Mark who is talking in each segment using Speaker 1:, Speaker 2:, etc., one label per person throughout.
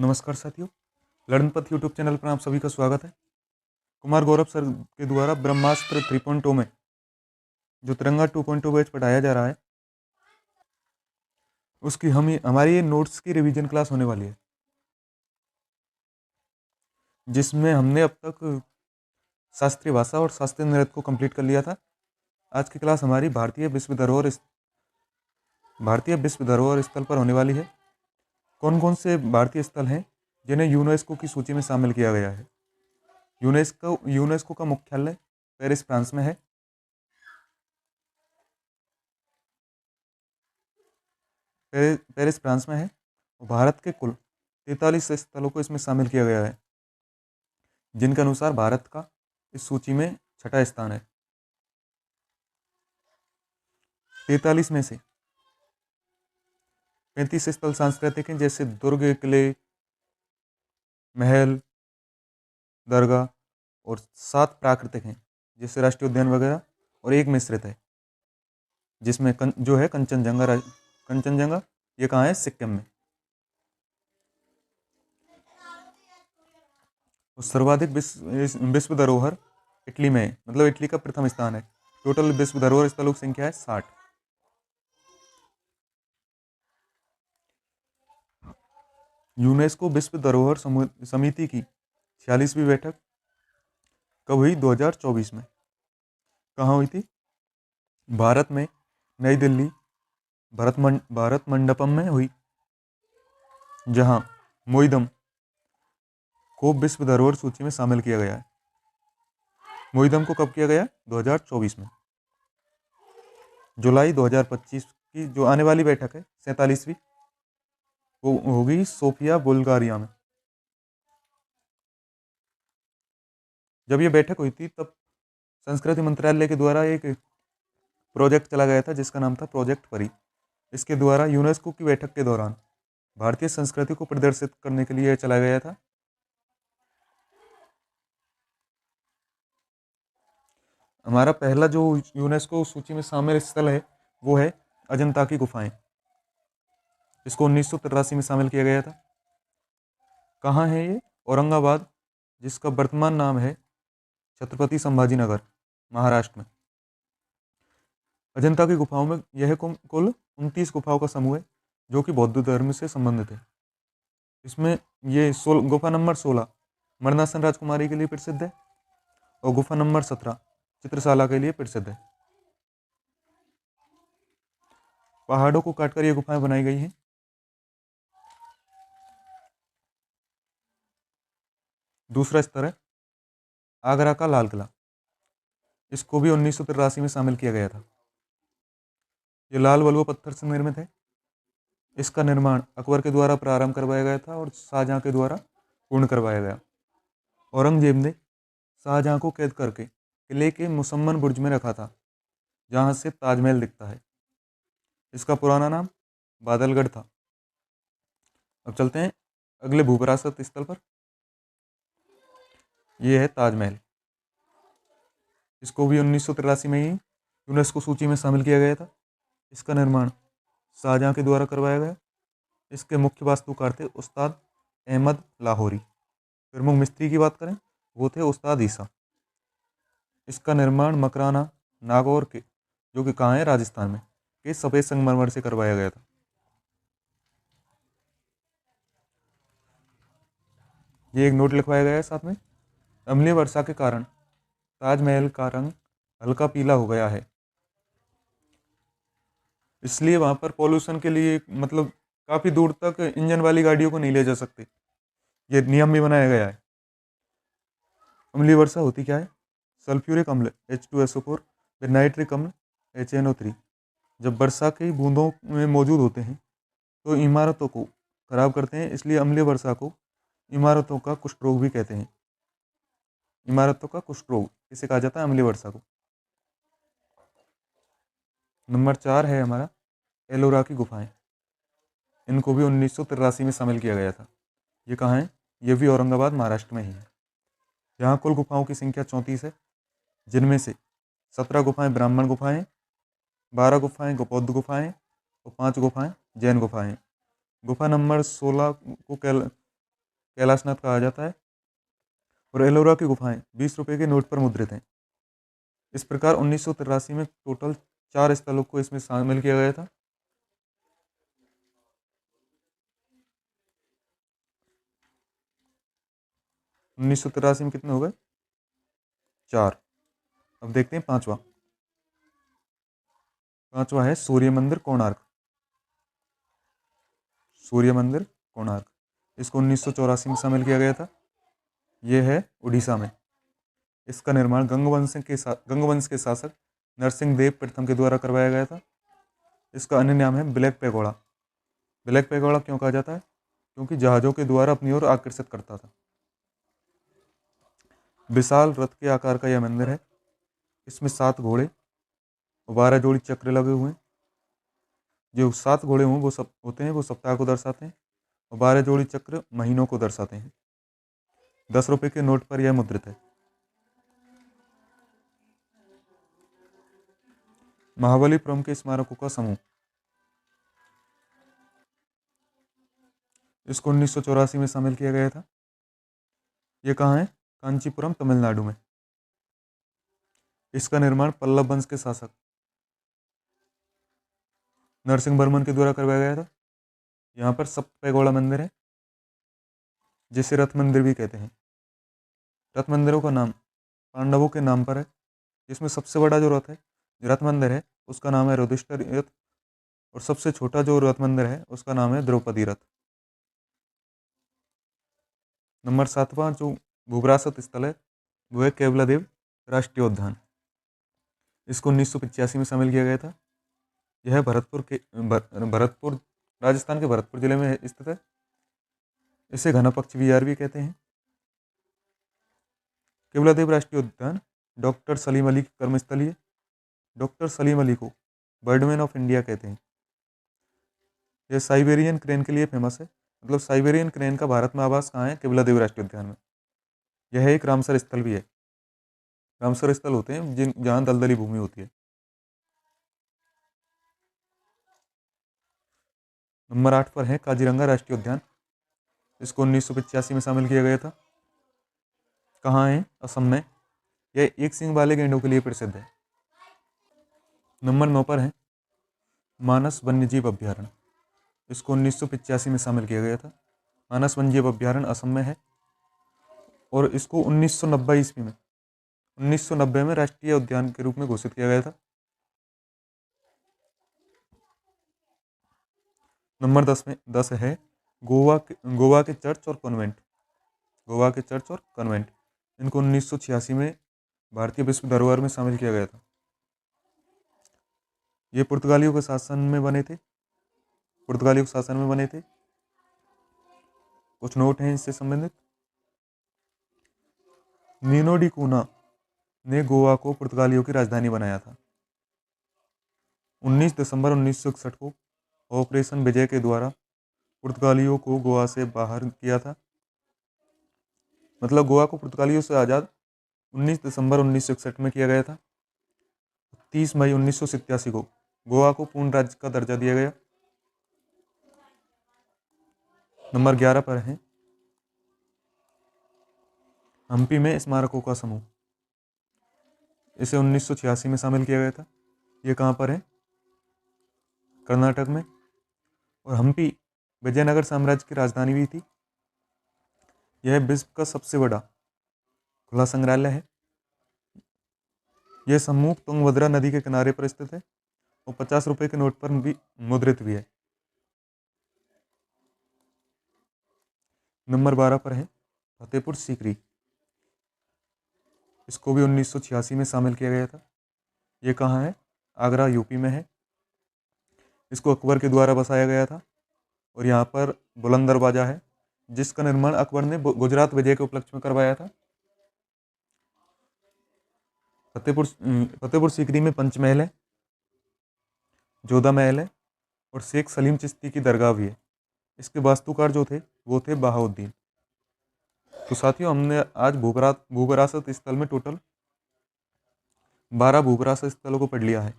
Speaker 1: नमस्कार साथियों, लड़नपथ YouTube channel पर आप सभी का स्वागत है। कुमार गौरव सर के द्वारा ब्रह्मास्त्र 3.0 में जो तिरंगा 2.0 बैच पढ़ाया जा रहा है, उसकी हमारी ये नोट्स की रिवीजन क्लास होने वाली है, जिसमें हमने अब तक शास्त्रीय भाषा और शास्त्रीय नृत्य को कंप्लीट कर लिया था। आज की क्लास हमारी भारतीय विश्व धरोहर स्थल पर होने वाली है। कौन कौन से भारतीय स्थल हैं जिन्हें यूनेस्को की सूची में शामिल किया गया है। यूनेस्को का मुख्यालय पेरिस, फ्रांस में है। पेरिस फ्रांस में है। भारत के कुल 43 स्थलों को इसमें शामिल किया गया है, जिनके अनुसार भारत का इस सूची में छठा स्थान है। 43 में से 35 स्थल सांस्कृतिक हैं, जैसे दुर्ग, किले, महल, दरगाह, और 7 प्राकृतिक हैं, जैसे राष्ट्रीय उद्यान वगैरह, और एक मिश्रित है जिसमें जो है कंचनजंगा। ये कहाँ है? सिक्किम में। और सर्वाधिक विश्व धरोहर इटली में है, मतलब इटली का प्रथम स्थान है। टोटल विश्व धरोहर स्थलों की संख्या है 60। यूनेस्को विश्व धरोहर समिति की 46वीं बैठक कब हुई? 2024 में। कहाँ हुई थी? भारत में, नई दिल्ली, भारत मंडपम में हुई, जहां मोइदम को विश्व धरोहर सूची में शामिल किया गया है। मोइदम को कब किया गया? 2024 में। जुलाई 2025 की जो आने वाली बैठक है, 47वीं, वो होगी सोफिया, बुल्गारिया में। जब ये बैठक हुई थी, तब संस्कृति मंत्रालय के द्वारा एक प्रोजेक्ट चला गया था, जिसका नाम था प्रोजेक्ट परी। इसके द्वारा यूनेस्को की बैठक के दौरान भारतीय संस्कृति को प्रदर्शित करने के लिए चलाया गया था। हमारा पहला जो यूनेस्को सूची में शामिल स्थल है, वो है अजंता की गुफाएं। इसको 1983 में शामिल किया गया था। कहाँ है ये? औरंगाबाद, जिसका वर्तमान नाम है छत्रपति संभाजी नगर, महाराष्ट्र में। अजंता की गुफाओं में यह कुल 29 गुफाओं का समूह है, जो कि बौद्ध धर्म से संबंधित है। इसमें ये गुफा नंबर 16 मरणासन राजकुमारी के लिए प्रसिद्ध है, और गुफा नंबर 17 चित्रशाला के लिए प्रसिद्ध है। पहाड़ों को काटकर ये गुफाएं बनाई गई हैं। दूसरा स्तर है आगरा का लाल किला। इसको भी 1983 में शामिल किया गया था। ये लाल बलुआ पत्थर से निर्मित है। इसका निर्माण अकबर के द्वारा प्रारंभ करवाया गया था और शाहजहां के द्वारा पूर्ण करवाया गया। औरंगजेब ने शाहजहां को कैद करके किले के मुसम्मन बुर्ज में रखा था, जहां से ताजमहल दिखता है। इसका पुराना नाम बादलगढ़ था। अब चलते हैं अगले भूविरासत स्थल पर। यह है ताजमहल। इसको भी 1983 में ही यूनेस्को सूची में शामिल किया गया था। इसका निर्माण शाहजहां के द्वारा करवाया गया। इसके मुख्य वास्तुकार थे उस्ताद अहमद लाहौरी। प्रमुख मिस्त्री की बात करें, वो थे उस्ताद ईसा। इसका निर्माण मकराना, नागौर के, जो कि कहाँ है? राजस्थान में, के सफ़ेद संगमरमर से करवाया गया था। ये एक नोट लिखवाया गया है साथ में। अम्लीय वर्षा के कारण ताजमहल का रंग हल्का पीला हो गया है, इसलिए वहाँ पर पॉल्यूशन के लिए मतलब काफ़ी दूर तक इंजन वाली गाड़ियों को नहीं ले जा सकते। ये नियम भी बनाया गया है। अम्लीय वर्षा होती क्या है? सल्फ्यूरिक अम्ल H2SO4 फिर नाइट्रिक अम्ल HNO3 जब वर्षा की बूंदों में मौजूद होते हैं तो इमारतों को खराब करते हैं। इसलिए अम्लीय वर्षा को इमारतों का कुष्ठ रोग भी कहते हैं। इमारतों का कुष्ठ रोग इसे कहा जाता है, अम्लीय वर्षा को। नंबर 4 है हमारा एलोरा की गुफाएं। इनको भी 1983 में शामिल किया गया था। ये कहाँ है? ये भी औरंगाबाद, महाराष्ट्र में ही है। यहाँ कुल गुफाओं की संख्या 34 है, जिनमें से 17 गुफाएं ब्राह्मण गुफाएं, 12 गुफाएं बौद्ध गुफाएं और 5 गुफाएं जैन गुफाएं। गुफा नंबर 16 को कैलाशनाथ कहा जाता है। और एलोरा की गुफाएं 20 रुपये के नोट पर मुद्रित हैं। इस प्रकार 1983 में टोटल 4 स्थलों को इसमें शामिल किया गया था। 1983 में कितने हो गए? 4। अब देखते हैं पांचवा है सूर्य मंदिर कोणार्क। सूर्य मंदिर कोणार्क, इसको 1984 में शामिल किया गया था। यह है उड़ीसा में। इसका निर्माण गंगवंश के शासक नरसिंह देव प्रथम के द्वारा करवाया गया था। इसका अन्य नाम है ब्लैक पैगोडा। ब्लैक पैगोडा क्यों कहा जाता है? क्योंकि जहाज़ों के द्वारा अपनी ओर आकर्षित करता था। विशाल रथ के आकार का यह मंदिर है। इसमें 7 घोड़े और 12 जोड़ी चक्र लगे हुए हैं। जो 7 घोड़े हों वो सब होते हैं वो सप्ताह को दर्शाते हैं, और 12 जोड़ी चक्र महीनों को दर्शाते हैं। 10 रुपये के नोट पर यह मुद्रित है। महाबलीपुरम के स्मारकों का समूह, इसको 1984 में शामिल किया गया था। ये कहाँ है? कांचीपुरम, तमिलनाडु में। इसका निर्माण पल्लव वंश के शासक नरसिंह वर्मन के द्वारा करवाया गया था। यहाँ पर सप्त पैगोडा मंदिर है, जिसे रथ मंदिर भी कहते हैं। रथ मंदिरों का नाम पांडवों के नाम पर है। इसमें सबसे बड़ा जो रथ मंदिर है उसका नाम है युधिष्ठिर रथ, और सबसे छोटा जो रथ मंदिर है उसका नाम है द्रौपदी रथ। नंबर 7वां जो भूविरासत स्थल है वो है केवलादेव राष्ट्रीय उद्यान। इसको 1985 में शामिल किया गया था। यह भरतपुर राजस्थान के भरतपुर जिले में स्थित है। इसे घना पक्ष विहार भी कहते हैं। केवलादेव राष्ट्रीय उद्यान डॉक्टर सलीम अली की कर्मस्थली है। डॉक्टर सलीम अली को बर्डमैन ऑफ इंडिया कहते हैं। यह साइबेरियन क्रेन के लिए फेमस है। मतलब साइबेरियन क्रेन का भारत में आवास कहाँ है? केवलादेव राष्ट्रीय उद्यान में। यह एक रामसर स्थल भी है। रामसर स्थल होते हैं जहाँ दलदली भूमि होती है। नंबर 8 पर है काजीरंगा राष्ट्रीय उद्यान। इसको 1985 में शामिल किया गया था। कहाँ है? असम में। यह एक सींग वाले गैंडों के लिए प्रसिद्ध है। नंबर 9 पर है मानस वन्यजीव अभ्यारण्य। इसको 1985 में शामिल किया गया था। मानस वन्यजीव अभ्यारण्य असम में है, और इसको 1990 में राष्ट्रीय उद्यान के रूप में घोषित किया गया था। नंबर 10 है गोवा के चर्च और कॉन्वेंट। गोवा के चर्च और कॉन्वेंट, इनको 1986 में भारतीय विश्व धरोहर में शामिल किया गया था। ये पुर्तगालियों के शासन में बने थे। कुछ नोट हैं इससे संबंधित। नीनो डी कूना ने गोवा को पुर्तगालियों की राजधानी बनाया था। 19 दिसंबर 1961 को ऑपरेशन विजय के द्वारा पुर्तगालियों को गोवा से बाहर किया था। मतलब गोवा को पुर्तगालियों से आज़ाद 19 दिसंबर 1961 में किया गया था। 30 मई 1987 को गोवा को पूर्ण राज्य का दर्जा दिया गया। नंबर 11 पर है हम्पी में स्मारकों का समूह। इसे 1986 में शामिल किया गया था। ये कहाँ पर है? कर्नाटक में। और हम्पी विजयनगर साम्राज्य की राजधानी भी थी। यह विश्व का सबसे बड़ा खुला संग्रहालय है। यह समूह तुंगभद्रा नदी के किनारे पर स्थित है, और 50 रुपये के नोट पर भी मुद्रित भी है। नंबर 12 पर है फतेहपुर सीकरी। इसको भी 1986 में शामिल किया गया था। ये कहाँ है? आगरा, यूपी में है। इसको अकबर के द्वारा बसाया गया था, और यहाँ पर बुलंद दरवाजा है जिसका निर्माण अकबर ने गुजरात विजय के उपलक्ष्य में करवाया था। फतेहपुर सीकरी में पंचमहल है, जोधा महल है, और शेख सलीम चिश्ती की दरगाह भी है। इसके वास्तुकार जो थे वो थे बहाउद्दीन। तो साथियों, हमने आज भूविरासत स्थल में टोटल 12 भूविरासत स्थलों को पढ़ लिया है,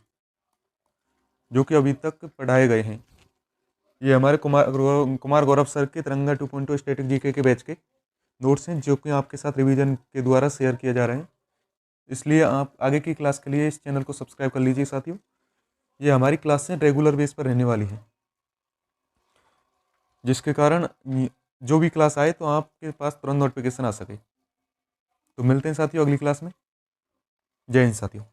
Speaker 1: जो कि अभी तक पढ़ाए गए हैं। ये हमारे कुमार गौरव सर के तिरंगा 2.0 स्टैटिक जीके के बैच के नोट्स हैं, जो कि आपके साथ रिवीजन के द्वारा शेयर किए जा रहे हैं। इसलिए आप आगे की क्लास के लिए इस चैनल को सब्सक्राइब कर लीजिए साथियों। ये हमारी क्लासें रेगुलर बेस पर रहने वाली हैं, जिसके कारण जो भी क्लास आए तो आपके पास तुरंत नोटिफिकेशन आ सके। तो मिलते हैं साथियों अगली क्लास में। जय हिंद साथियों।